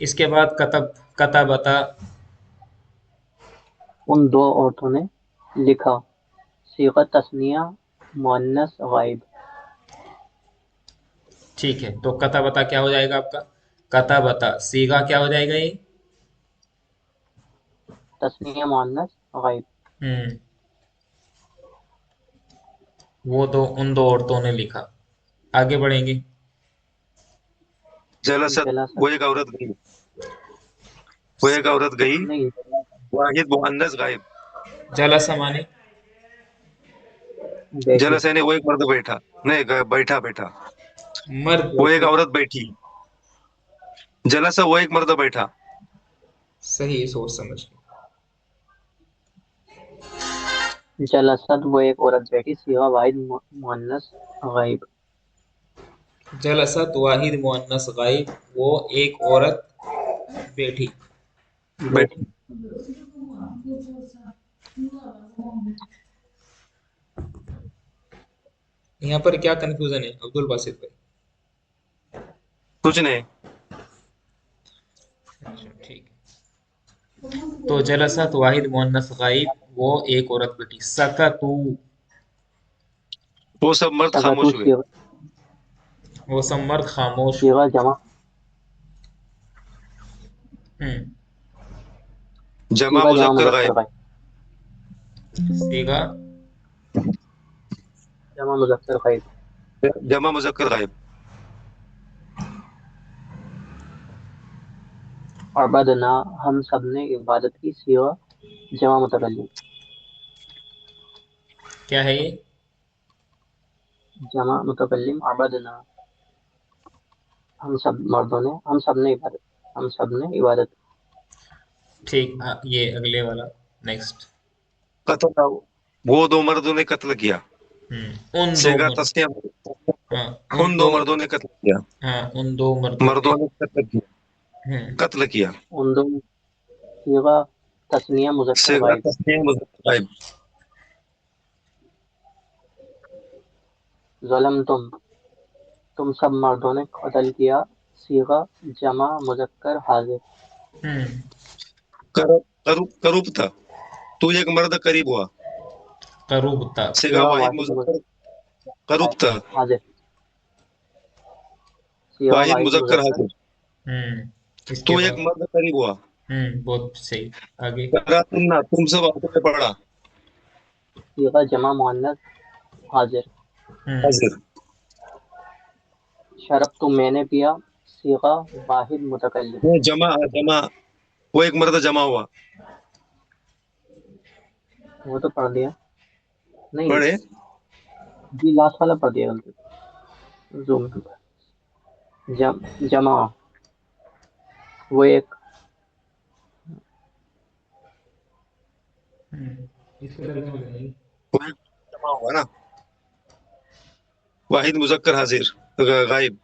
اس کے بعد کتبتا ان دو عورتوں نے لکھا. صیغہ تثنیہ مؤنث غائب. ٹھیک ہے، تو کتبتا کیا ہو جائے گا آپ کا؟ کتبتا سیگا کیا ہو جائے گا یہ؟ تثنیہ مؤنث غائب. ہوں ان دو عورتوں نے لکھا. آگے بڑھیں گے. جلست، جلست وہ ایک عورت گئی. وہ ایک عورت گئی. نہیں، واحد مؤنث غائب. جلسہ مانے بیٹھی جلس یعنی وہ ایک مرد بیٹھا. نہیں بیٹھا بیٹھا. مرد. وہ ایک بیٹھی. عورت بیٹھی. جلس وہ ایک مرد بیٹھا. صحیح سوچ سمجھ کے. جلست وہ ایک عورت بیٹھی. صیغہ واحد مؤنث غائب. جلست واحد مؤنث غائب، وہ ایک عورت بیٹھی. بیٹھی. یہاں پر کیا کنفیوژن ہے عبد الباسط بھائی؟ کچھ نہیں. اچھا ٹھیک ہے. تو جلست واحد مؤنث غائب، وہ ایک عورت بیٹھی. سکتو، وہ سب مرد سکتو خاموش ہوئے. وہ سب مرد خاموش. صیغہ جمع. ہوں جمع صیغہ جمع مذکر مذکر غائب. غائب. سیگا جمع مذکر غائب. جمع مذکر غائب. عبدنا ہم سب نے عبادت کی. صیغہ جمع متکلم. کیا ہے یہ؟ جمع متکلم عبدنا. ہم سب مردوں نے، ہم سب نے عبادت. ٹھیک. یہ اگلے والا نیکسٹ. قتل، وہ دو مردوں نے قتل کیا. ان دو صیغہ مرد. تسنیہ. ہاں ان دو مردوں نے قتل کیا. ہاں ان دو مردوں مردوں نے قتل کیا. ہوں قتل کیا. ان دو. صیغہ تثنیہ مذکر صیغہ غائب. تسنیہ مذکر غائب. ظلم تم سب مردوں نے قتل کیا. صیغہ جمع مذکر حاضر. ہوں قروب تھا، تو ایک مرد قریب ہوا. قروبتا. صیغہ واحد مذکر. قروب تھا، حاضر. صیغہ واحد واحد مذکر مذکر. حاضر. اس تو کے ایک بعد مرد قریب ہوا. بہت صحیح. آگے. قراتنا، تم سب آپس میں پڑھا. صیغہ جمع مؤنث حاضر. حاضر. شربت میں نے پیا. صیغہ واحد متکلم. وہ جمع وہ ایک مرد جمع ہوا. وہ تو پڑھ دیا. نہیں پڑھے. جی، لاسٹ والا پڑھ دیا غلطی. زوم جمع وہ ایک. اس کا ترجمہ کریں گے. وہ ایک جمع ہوا نا. واحد مذکر حاضر غائب.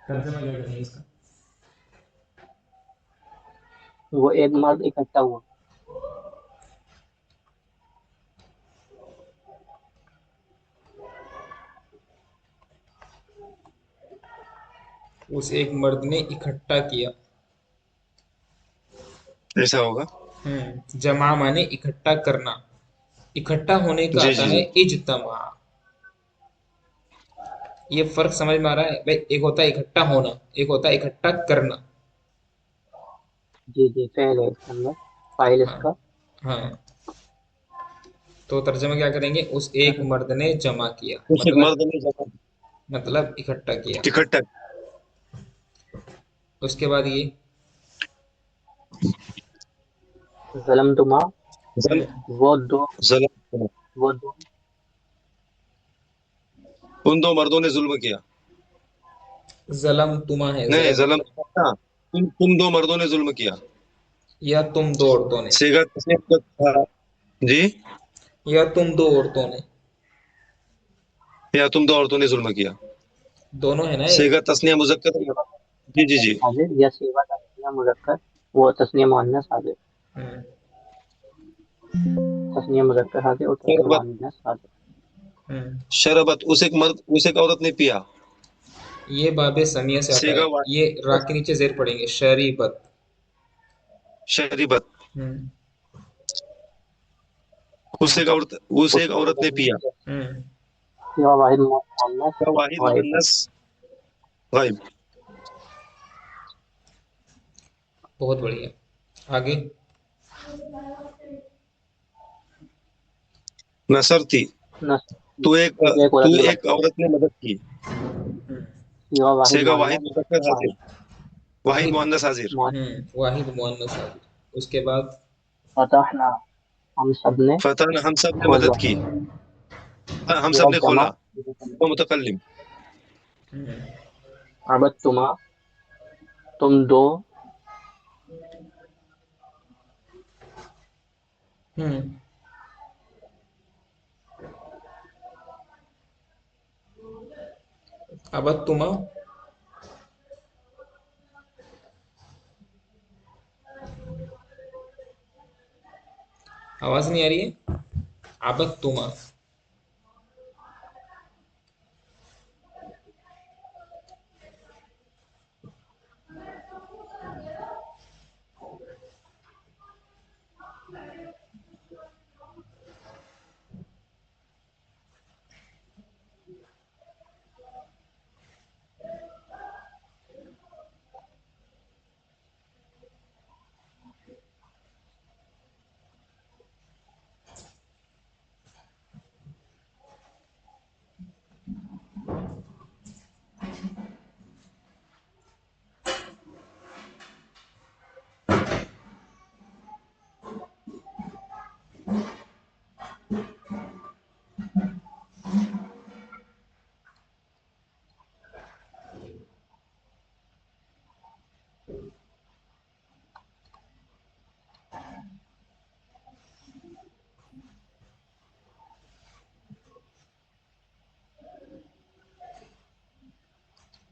ترجمہ کیا کریں گے اس کا؟ وہ ایک مرد اکٹھا ہوا. اس ایک مرد نے اکٹھا کیا. ایسا ہوگا. جمع مانے اکٹھا کرنا. اکٹھا ہونے کا جی آتا جی ہے اجتماع. یہ فرق سمجھ میں آ رہا ہے بھائی؟ ایک ہوتا ہے اکٹھا ہونا، ایک ہوتا ہے اکٹھا کرنا. جی فعل ہے اس کے اندر، فاعل اس ہاں کا. ہاں. تو ترجمہ کیا کریں گے؟ اس ایک مرد نے جمع کیا، اس ایک مرد نے جمع مطلب اکٹھا کیا. اکٹھا. اس کے بعد یہ ظلم تما وہ دو ظلم. ان دو مردوں نے ظلم کیا. ظلم تما ہے. نہیں ظلم تم دو مردوں نے ظلم کیا. یا تم دو عورتوں نے. صیغہ تسنیہ جی. یا تم دو عورتوں نے. یا تم دو عورتوں نے ظلم کیا. دونوں ہے نا یہ. صیغہ تسنیہ مذکر. جی جی جی. حاضر یا صیغہ تسنیہ مذکر. وہ تسنیہ مؤنث حاضر. تسنیہ مذکر حاضر اور تسنیہ مؤنث حاضر. شربت، اس ایک عورت نے پیا. یہ باب سمیہ سے آتا صیغہ ہے، یہ را کے نیچے زیر پڑیں گے، شریبت. شریبت، ہوں اسے ایک عورت نے پیا. ہوں صیغہ واحد مؤنث واحد غائب. مؤنث غائب. بہت بڑھیا. آگے. نصرتی، نص تو ایک ایک عورت نے مدد. عورت نے مدد کی. صیغہ واحد صیغہ واحد مؤنث مذکر حاضر، واحد واحد. مؤنث حاضر. واحد مؤنث حاضر. اس کے بعد فتحنا، ہم سب نے فتح ہم سب نے مدد کھولا. کی. ہم سب صیغہ نے جمع کھولا. وہ متکلم. عبدتما، تم دو ابتما. آواز نہیں آ رہی ہے. ابتما.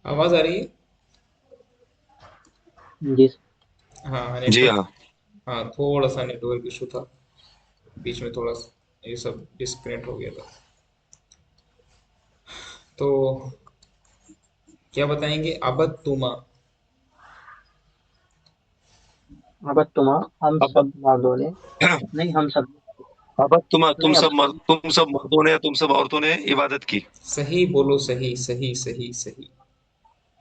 آواز آ رہی ہے. جس ہاں جی نیٹورک. ہاں. ہاں تھوڑا سا نیٹورک ایشو تھا بیچ میں، تھوڑا سا یہ سب ڈسکنیکٹ ہو گیا تھا. تو کیا بتائیں گے؟ ابتما. عبدتما، ہم سب مردوں نے، نہیں ہم سب تم نہیں اب سب مردوں نے، تم سب عورتوں نے عبادت کی. صحیح بولو، صحیح صحیح صحیح صحیح.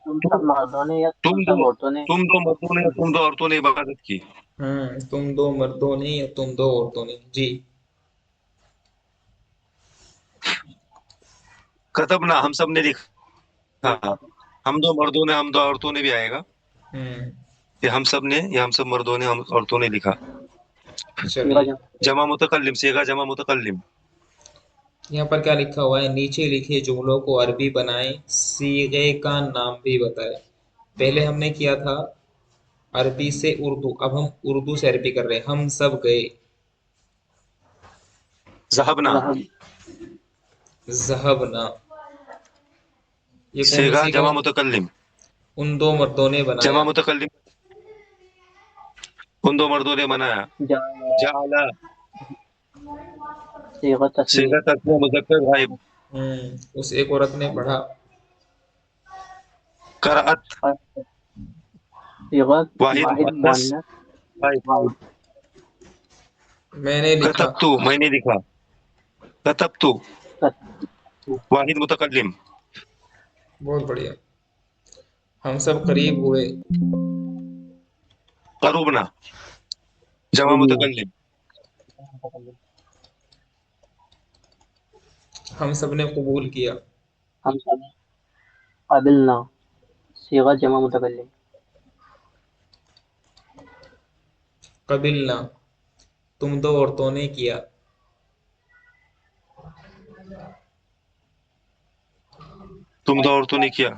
تم سب مردوں نے یا تم تم دو سب عورتوں نے. تم دو مردوں نے، تم دو عورتوں نے عبادت کی. تم دو مردوں نے یا تم دو عورتوں نے. جی. کتبنا، ہم سب نے لکھا. ہم دو مردوں نے، ہم دو عورتوں نے بھی آئے گا. ہوں یہ ہم سب نے، یہ ہم سب مردوں نے، ہم عورتوں نے لکھا. صیغہ چلیے. جمع. جمع متکلم، صیغہ جمع متکلم. یہاں پر کیا لکھا ہوا ہے؟ نیچے لکھے جملوں کو عربی بنائیں، صیغے کا نام بھی بتائے. پہلے ہم نے کیا تھا عربی سے اردو، اب ہم اردو سے عربی کر رہے ہیں. ہم سب گئے. ذهبنا، ذهب، ذهبنا. یہ کون سی صیغہ صیغہ جمع ہے؟ متکلم. ان دو مردوں نے بنایا. جمع متکلم، ان دو مردوں نے بنایا. جعل، جعل، صيغة تسنية. صیغہ تسنیہ مذکر غائب. اس ایک عورت نے پڑھا. قرأت، صيغة واحد واحد مؤنث مؤنث غائب. غائب. میں نے لکھا. كتبت، میں نے لکھا. كتبت، كتبت، واحد متکلم. بہت بڑھیا. ہم سب قریب ہوئے. قربنا، جمع قربنا، متکلم. ہم سب نے قبول کیا. ہم سب قبلنا، صيغة جمع متكلم. قبلنا، تم دو عورتوں نے کیا. تم دو عورتوں نے کیا.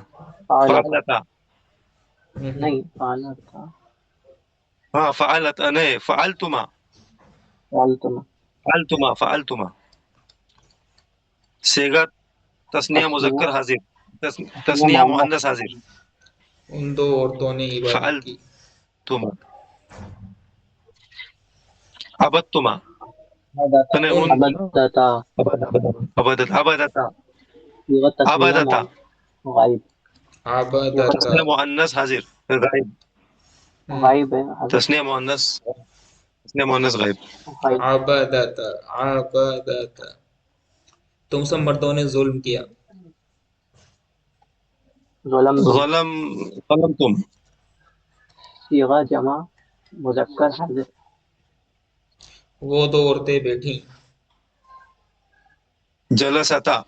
فعلت، فعلتا، نہیں فعلت تھا. ہاں فعلت، نہیں فعلتما. فعلتما، فعلتما. صیغہ تسنیہ تسنية، مذکر حاضر، تسنية تسنیہ مؤنث. مؤنث حاضر. ان دو عورتوں نے عبادت کی. فعلتما، عبدتما. عبدتا، نہیں ان عبدتا، عبدتا، صيغة تسنية عبدتا. مؤنث غائب. عبدت تسنیہ مؤنث حاضر غائب. غائب ہے حاضر تسنیہ مؤنث غائب. غائب عبدت عبدت تم سب مردوں نے ظلم کیا ظلم تم ظلمتم. صیغہ جمع مذکر حاضر وہ دو عورتیں بیٹھیں جلستا.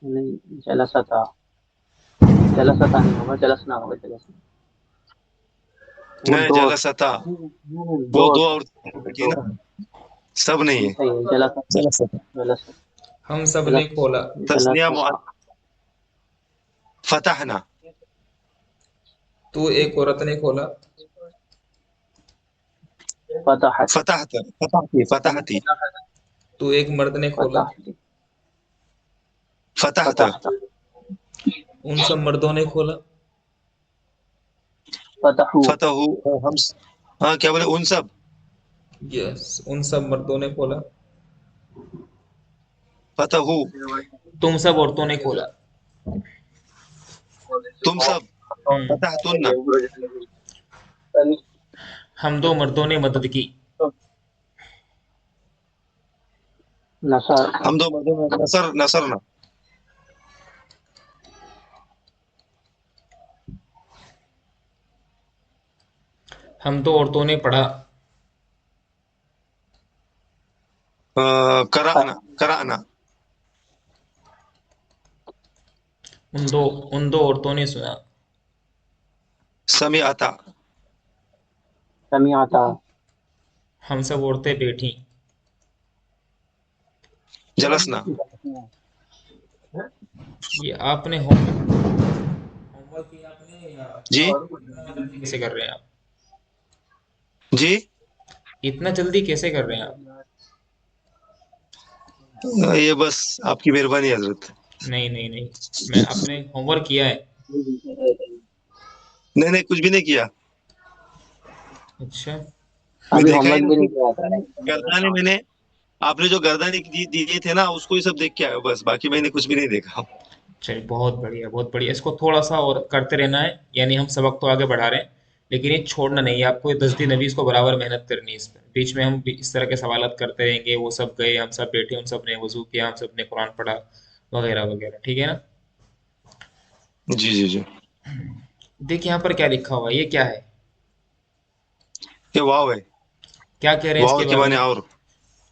نہیں جلستا نہیں ہوگا جلسنا ہوگا جلسنا وہ نہیں دو جلستا وہ دو عورتیں بیٹھی نا, سب نہیں ہے. صحیح ہے جلستا. جلسہ ہم سب نے کھولا تسنیہ مؤنث فتحنا. تو ایک عورت نے کھولا فتحتی. تو ایک مرد نے کھولا فتحت. ان سب مردوں نے کھولا فتحو. ہم ہاں کیا بولے ان سب. یس ان سب مردوں نے کھولا فتحو تم سب عورتوں نے کھولا تم سب. فتحتن. ہم دو مردوں نے مدد کی نصر ہم دو مردوں نے نصرنا. ہم دو عورتوں نے پڑھا قرأنا. ان دو عورتوں نے سنا سمعتا. سمیعتا ہم سب عورتیں بیٹھیں جلسنا. یہ آپ نے ہوم ورک کیا آپ نے یا جی اتنا جلدی کیسے کر رہے ہیں آپ جی اتنا جلدی کیسے کر رہے ہیں آپ یہ بس آپ کی مہربانی حضرت. نہیں میں اپنے ہوم ورک کیا ہے نہیں کچھ بھی نہیں کیا. اچھا میں ابھی دیکھا ہوم ہی ورک بھی نہیں. نہیں کیا تھا گردانے میں نے آپ نے جو گردانے دیے تھے نا اس کو ہی سب دیکھ کے آئے بس, باقی میں نے کچھ بھی نہیں دیکھا. چلیے بہت بڑھیا اس کو تھوڑا سا اور کرتے رہنا ہے یعنی ہم سبق تو آگے بڑھا رہے ہیں لیکن یہ چھوڑنا نہیں ہے آپ کو. 10 دن ابھی اس کو برابر محنت کرنی ہے. اس پہ بیچ میں ہم اس طرح کے سوالات کرتے رہیں گے. وہ سب گئے ہم سب بیٹھے ہم سب نے وضو کیا ہم سب نے قرآن پڑھا وغیرہ وغیرہ. ٹھیک ہے نا. جی دیکھ یہاں پر کیا لکھا ہوا ہے یہ کیا ہے یہ واو ہے. کیا کہہ رہے ہیں اس واو کے کے بارے معنی میں اور.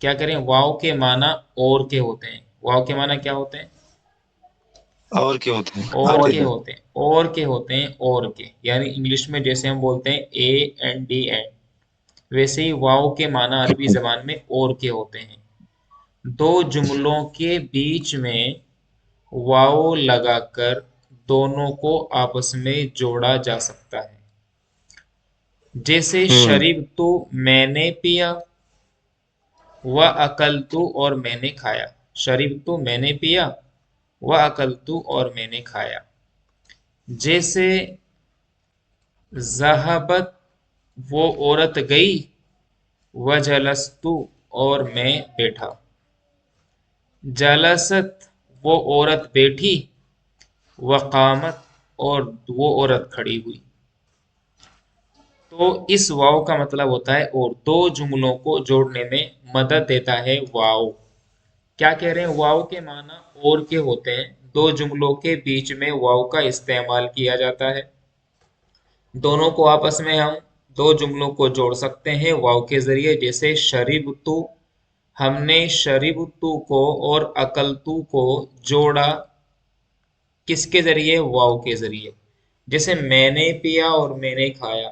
کیا کہہ رہے ہیں واو کے معنی اور کے ہوتے ہیں. واو کے معنی کیا ہوتے ہیں اور کیا ہوتے ہیں اور آتے کے ہیں. ہوتے ہیں اور کے ہوتے ہیں اور کے یعنی انگلش میں جیسے ہم بولتے ہیں AND ویسے ہی واو کے معنی عربی زبان میں اور کے ہوتے ہیں. دو جملوں کے بیچ میں واو لگا کر دونوں کو آپس میں جوڑا جا سکتا ہے. جیسے شریب تو میں نے پیا و اکل تو اور میں نے کھایا. شریب تو میں نے پیا و اکل تو اور میں نے کھایا. جیسے ذہبت وہ عورت گئی و جلستو اور میں بیٹھا. جلست وہ عورت بیٹھی وقامت اور وہ عورت کھڑی ہوئی. تو اس واو کا مطلب ہوتا ہے اور. دو جملوں کو جوڑنے میں مدد دیتا ہے واو. کیا کہہ رہے ہیں واو کے معنی اور کے ہوتے ہیں. دو جملوں کے بیچ میں واو کا استعمال کیا جاتا ہے. دونوں کو آپس میں ہم دو جملوں کو جوڑ سکتے ہیں واو کے ذریعے. جیسے شریبتو ہم نے شریبتو کو اور اکلتو کو جوڑا کس کے ذریعے واو کے ذریعے. جیسے میں نے پیا اور میں نے کھایا.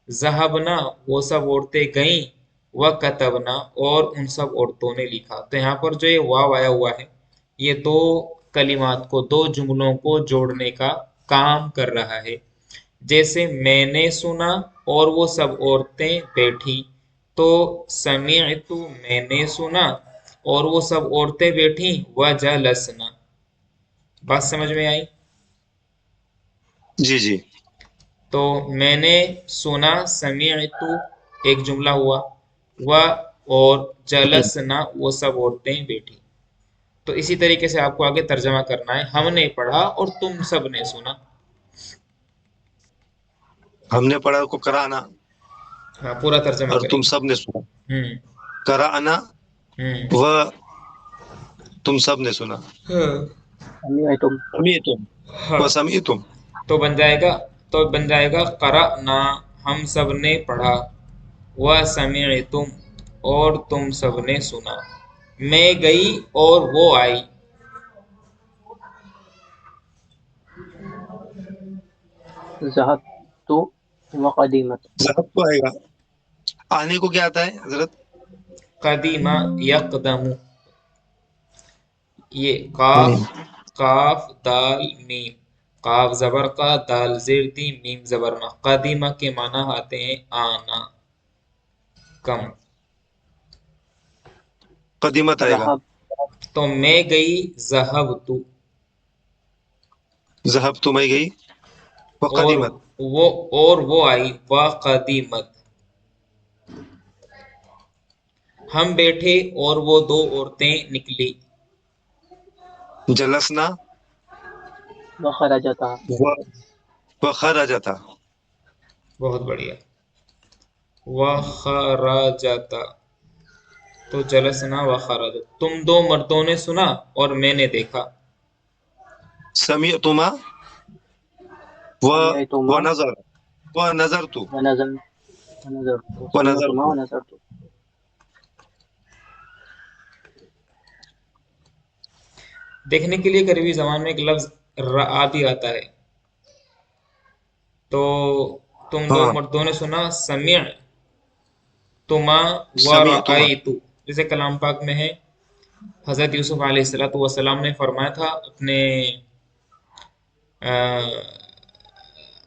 ذہبنا وہ سب عورتیں گئیں و کتبنا اور ان سب عورتوں نے لکھا. تو یہاں پر جو یہ واو آیا ہوا ہے یہ دو کلمات کو دو جملوں کو جوڑنے کا کام کر رہا ہے. جیسے میں نے سنا اور وہ سب عورتیں بیٹھی تو سمعت میں نے سنا اور وہ سب عورتیں بیٹھیں وجلسنا. بات سمجھ میں آئی. جی تو میں نے سنا سمعت ایک جملہ ہوا و اور جلسنا وہ سب عورتیں بیٹھی. تو اسی طریقے سے آپ کو آگے ترجمہ کرنا ہے، ہم نے پڑھا اور تم سب نے سنا. ہم نے پڑھا کو قرأنا، ہاں پورا ترجمہ اور کریں تم گے. سب نے سنا. ہوں قرأنا ہوں و تم سب نے سنا. ہاں سمعتم سمیتم ہاں. و سمیتم. تو بن جائے گا قرأنا، ہم سب نے پڑھا، وسمعتم اور تم سب نے سنا. میں گئی اور وہ آئی. ذهبت وقدمت. ذہب کو آئے گا. آنے کو کیا آتا ہے حضرت؟ قدیم یقدم، یہ قاف قاف دال میم، قاف زبر کا، دال زیر دی، میم زبر ما. قدیمہ کے معنی آتے ہیں آنا، کم. قدیمت آئے گا. ذهب تو میں گئی ذہبت، ذہب تو میں گئی. اور وقدیمت وہ آئی وقدیمت. ہم بیٹھے اور وہ دو عورتیں نکلی. جلسنا وخرجتا. وخرجتا. بہت بڑھیا. وخرجتا، تو جلسنا وخرج. تم دو مردوں نے سنا اور میں نے دیکھا. سمیعتما سمعتما ونظر ونظرت ونظر ونظرت. ونظرت. سمعتما ونظرت. دیکھنے کے لیے قریبی زبان میں ایک لفظ رعا بھی آتا ہے. تو تم دو ہاں مردوں نے سنا، سمع تما سمیعتما. ورأیت. جیسے کلام پاک میں ہے، حضرت یوسف علیہ السلام نے فرمایا تھا اپنے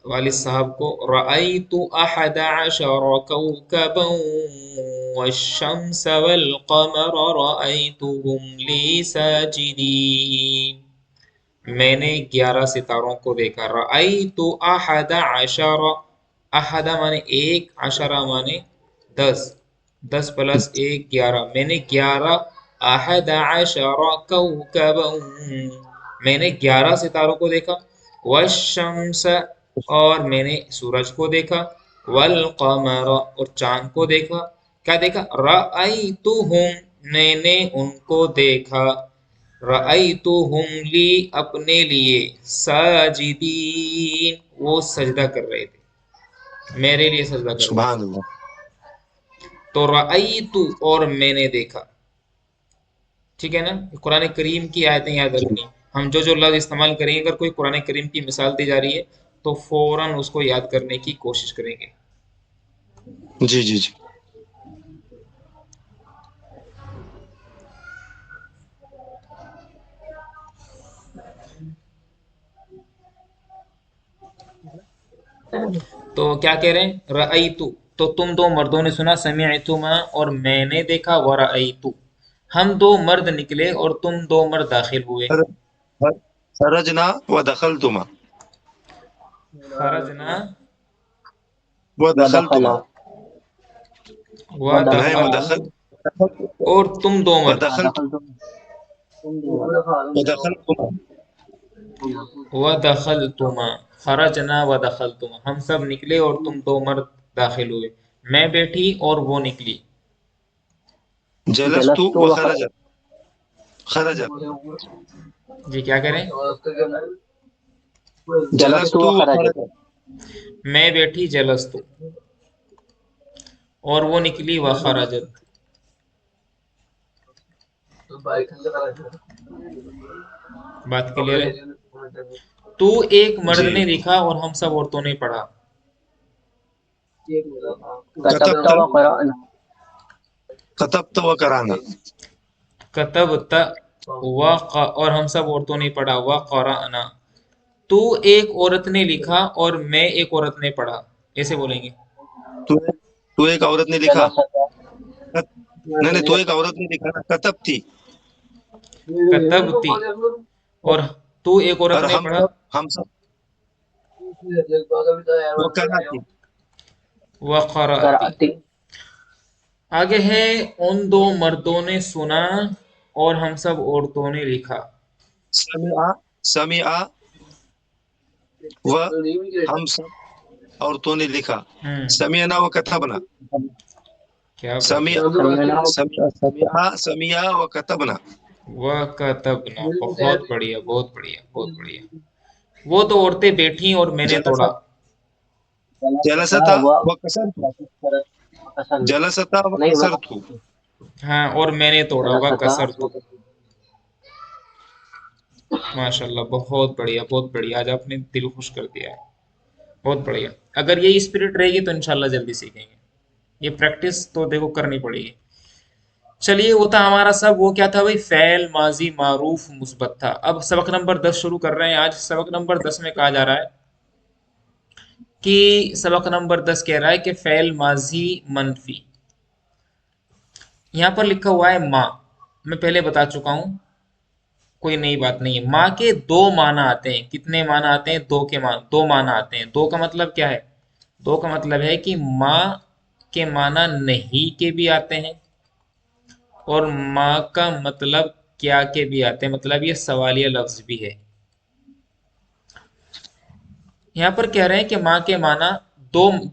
والد صاحب کو، رأیت احد عشر کوكبا والشمس والقمر رأیتهم لی ساجدین. میں نے 11 ستاروں کو دیکھا. رأیت احد عشر، احد مانے ایک، عشرہ مانے 10، 10 پلس 1 11. میں نے 11 احد عشر کوكبا، میں نے 11 ستاروں کو دیکھا. والشمس، اور میں نے سورج کو دیکھا. والقمر، اور چاند کو دیکھا. کیا دیکھا؟ رأیتهم، میں نے ان کو دیکھا. رأیتهم لی، اپنے لیے، ساجدین، وہ سجدہ کر رہے تھے، میرے لیے سجدہ کر رہے تھے. سبحان اللہ. تو رأیت، اور میں نے دیکھا. ٹھیک ہے نا؟ قرآن کریم کی آیتیں یاد رکھنی. ہم جو لفظ استعمال کریں گے، اگر کوئی قرآن کریم کی مثال دی جا رہی ہے تو فوراً اس کو یاد کرنے کی کوشش کریں گے. جی جی جی. تو کیا کہہ رہے ہیں؟ رأیتو، تو تم دو مردوں نے سنا، سمعتما، اور میں نے دیکھا، ورأیتو، ہم دو مرد نکلے اور تم دو مرد داخل ہوئے. خرجنا ودخلتما خرجنا ودخل ودخلتما. نہیں ودخل، ودخل اور تم دو مرد. ودخلت ودخلتم. ودخلتما. ودخلتما، خرجنا ودخلتما، ہم سب نکلے اور تم دو مرد داخل ہوئے. میں بیٹھی اور وہ نکلی. جلست جلست وخرجت. خرجت. جی کیا کریں؟ جلست جلست وخرجت. وخرجت. میں بیٹھی جلستو، اور وہ نکلی وخرجت. بات کلیئر ہے؟ تو ایک مرد جی. نے لکھا اور ہم سب عورتوں نے پڑھا. كتبت وقرأنا. كتبت وقرانا. کتبت اور ہم سب عورتوں نے پڑھا. وقرأنا، تو ایک عورت نے لکھا اور میں ایک عورت نے پڑھا. ایسے بولیں گے. تو ایک عورت نے لکھا. جلست. نہیں تو ایک عورت نے لکھا نا. کتب تھی. کتبتی، اور تو ایک عورت اور نے پڑھا. ہم سب وہ کرا تھی. وقرأتی. قرأت. آگے ہے، ان دو مردوں نے سنا اور ہم سب عورتوں نے لکھا. سمع سمع و ہم سب عورتوں نے لکھا. سمعنا و کتبنا. کیا سمع بڑھیا. سمع و کتبنا. وَكَتَبْنَا. بہت بڑھیا بہت بڑھیا بہت بڑھیا. وہ تو عورتیں بیٹھیں اور میں نے توڑا. جلستا و کسرت. کسر جلستا و نہیں کسرت. ہاں اور میں نے توڑا. جلستا وَكَسَرْتُ. ماشاء اللہ بہت بڑھیا بہت بڑھیا. آج آپ نے دل خوش کر دیا ہے. بہت بڑھیا. اگر یہی اسپرٹ رہے گی تو انشاءاللہ جلدی سیکھیں گے. یہ پریکٹس تو دیکھو کرنی پڑے گی. چلیے وہ تھا ہمارا سب. وہ کیا تھا بھائی؟ فعل ماضی معروف مثبت تھا. اب سبق نمبر 10 شروع کر رہے ہیں. آج سبق نمبر 10 میں کہا جا رہا ہے کہ سبق نمبر 10 کہہ رہا ہے کہ فعل ماضی منفی. یہاں پر لکھا ہوا ہے ماں. میں پہلے بتا چکا ہوں کوئی نئی بات نہیں ہے. ماں کے دو معنی آتے ہیں. کتنے معنی آتے ہیں؟ دو معنی آتے ہیں. دو کا مطلب کیا ہے؟ دو کا مطلب ہے کہ ماں کے معنی نہیں کے بھی آتے ہیں اور ماں کا مطلب کیا کے بھی آتے ہیں. مطلب یہ سوالیہ لفظ بھی ہے. یہاں پر کہہ رہے ہیں کہ ماں کے معنی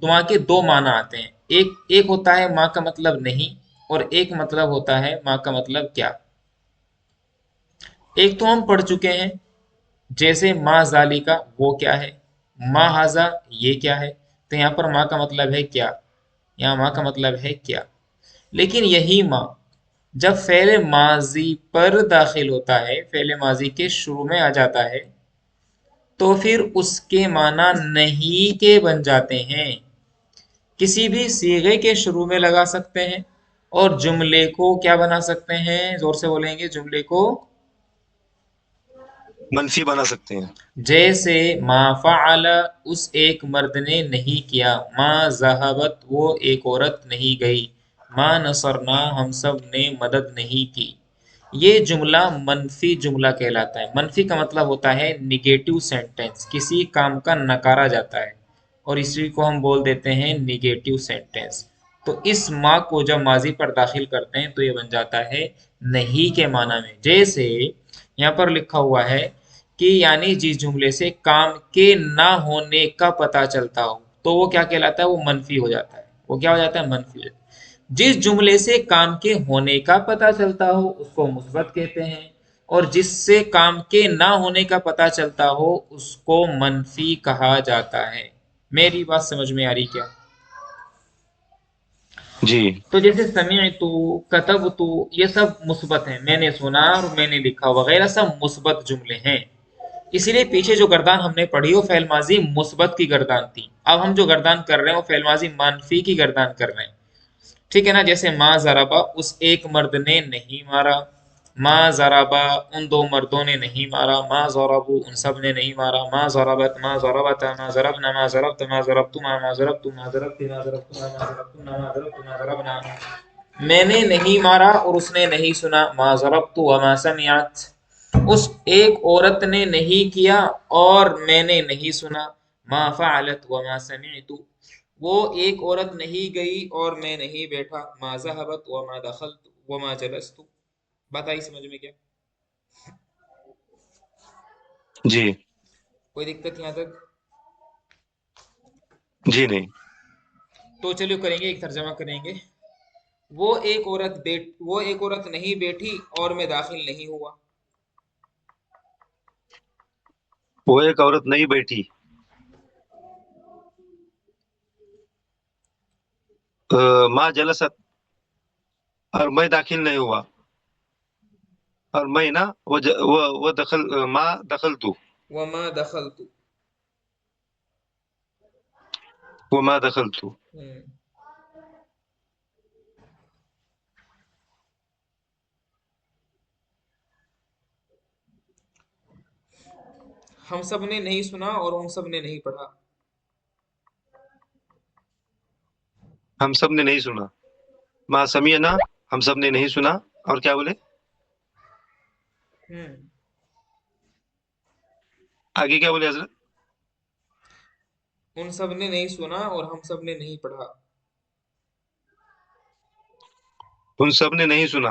ماں کے دو معنی آتے ہیں. ایک ہوتا ہے ماں کا مطلب نہیں اور ایک مطلب ہوتا ہے ماں کا مطلب کیا. ایک تو ہم پڑھ چکے ہیں جیسے ماں ذالکا وہ کیا ہے، ماں ہاذا یہ کیا ہے. تو یہاں پر ماں کا مطلب ہے کیا. یہاں ماں کا مطلب ہے کیا. لیکن یہی ماں جب فعل ماضی پر داخل ہوتا ہے، فعل ماضی کے شروع میں آ جاتا ہے تو پھر اس کے معنی نہیں کے بن جاتے ہیں. کسی بھی صیغے کے شروع میں لگا سکتے ہیں اور جملے کو کیا بنا سکتے ہیں؟ زور سے بولیں گے. جملے کو منفی بنا سکتے ہیں. جیسے ما فعل اس ایک مرد نے نہیں کیا، ما ذہبت وہ ایک عورت نہیں گئی، ما نصرنا ہم سب نے مدد نہیں کی. یہ جملہ منفی جملہ کہلاتا ہے. منفی کا مطلب ہوتا ہے نگیٹو سینٹینس. کسی کام کا نکارا جاتا ہے اور اسی کو ہم بول دیتے ہیں نگیٹو سینٹینس. تو اس ما کو جب ماضی پر داخل کرتے ہیں تو یہ بن جاتا ہے نہیں کے معنی میں. جیسے یہاں پر لکھا ہوا ہے کہ یعنی جس جملے سے کام کے نہ ہونے کا پتہ چلتا ہو تو وہ کیا کہلاتا ہے؟ وہ منفی ہو جاتا ہے. وہ کیا ہو جاتا ہے؟ منفی ہو جاتا ہے. جس جملے سے کام کے ہونے کا پتہ چلتا ہو اس کو مثبت کہتے ہیں اور جس سے کام کے نہ ہونے کا پتہ چلتا ہو اس کو منفی کہا جاتا ہے. میری بات سمجھ میں آ رہی کیا؟ جی تو جیسے سمعت، کتبت یہ سب مثبت ہیں. میں نے سنا اور میں نے لکھا وغیرہ سب مثبت جملے ہیں. اسی لیے پیچھے جو گردان ہم نے پڑھی وہ فعل ماضی مثبت کی گردان تھی. اب ہم جو گردان کر رہے ہیں وہ فعل ماضی منفی کی گردان کر رہے ہیں. ٹھیک ہے نا؟ جیسے ما ضربا اس ایک مرد نے نہیں مارا، ما ضربا ان دو مردوں نے نہیں مارا، ما ضربو ان سب نے نہیں مارا، ما ضربت ما ضربتا ما ضربنا ما ضربت ما ضربتما ما ضربت ما ضربت ما ضربتما ما ضربتنا ما ضربت ما ضربنا. میں نے نہیں مارا اور اس نے نہیں سنا، ما ضربت وما سمعت. اس ایک عورت نے نہیں کیا اور میں نے نہیں سنا، ما فعلت وما سمعت. وہ ایک عورت نہیں گئی اور میں نہیں بیٹھا، ما ذهبت وما دخلت وما جلست. بات آئی سمجھ میں کیا؟ جی کوئی دقت یہاں تک؟ جی نہیں. تو چلیے کریں گے، ایک ترجمہ کریں گے. وہ ایک عورت نہیں بیٹھی اور میں داخل نہیں ہوا. وہ ایک عورت نہیں بیٹھی ماں جلست اور میں داخل نہیں ہوا. اور میں نا وہ دخل ماں دخل تو وما دخلت. وہ ماں دخل تو. ہم سب نے نہیں سنا اور ہم سب نے نہیں پڑھا. ہم سب نے نہیں سنا. ماں سمیعنا ہم سب نے نہیں سنا. اور کیا بولے آگے؟ کیا بولے حضرت؟ ان سب نے نہیں سنا اور ہم سب نے نہیں پڑھا. ان سب نے نہیں سنا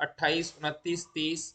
28, 29, 30